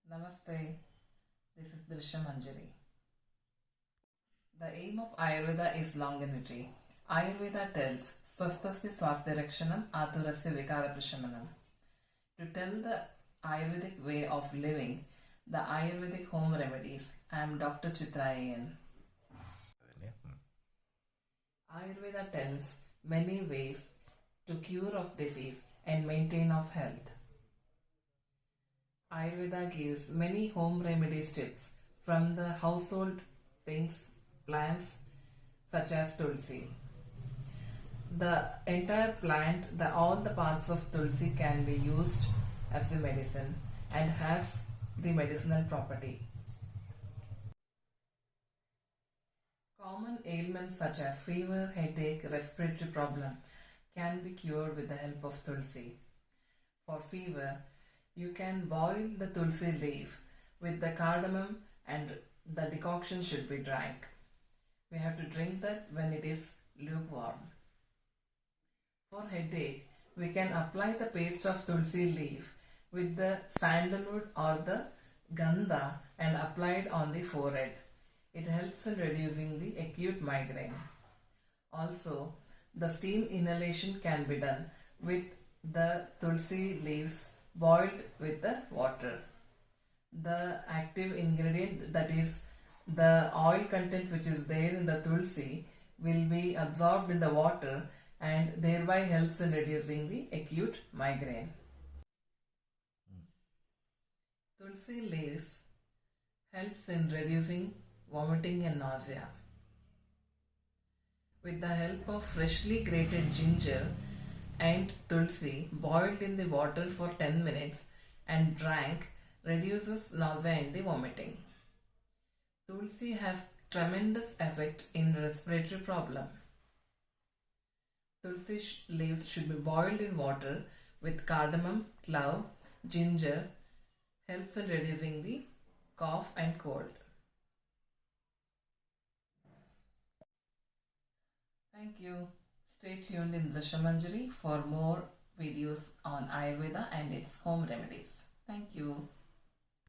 Namaste, this is Drisha Manjari. The aim of Ayurveda is longevity. Ayurveda tells Swasthasya Swasthya Aturasya Vikara Prashamanam. To tell the Ayurvedic way of living, the Ayurvedic home remedies, I am Dr. Chitra A.N. Ayurveda tells many ways to cure of disease and maintain of health. Ayurveda gives many home remedies tips from the household things, plants such as tulsi. The entire plant, all the parts of tulsi can be used as a medicine and has the medicinal property. Common ailments such as fever, headache, respiratory problem can be cured with the help of tulsi. For fever, you can boil the tulsi leaf with the cardamom and the decoction should be drank. We have to drink that when it is lukewarm. For headache, we can apply the paste of tulsi leaf with the sandalwood or the gandha and apply it on the forehead. It helps in reducing the acute migraine. Also, the steam inhalation can be done with the tulsi leaves boiled with the water. The active ingredient, that is the oil content which is there in the tulsi, will be absorbed in the water and thereby helps in reducing the acute migraine. Tulsi leaves helps in reducing vomiting and nausea. With the help of freshly grated ginger and tulsi boiled in the water for 10 minutes and drank reduces nausea and the vomiting. Tulsi has tremendous effect in respiratory problem. Tulsi leaves should be boiled in water with cardamom, clove, ginger, helps in reducing the cough and cold. Thank you. Stay tuned in Drisha Manjari for more videos on Ayurveda and its home remedies. Thank you.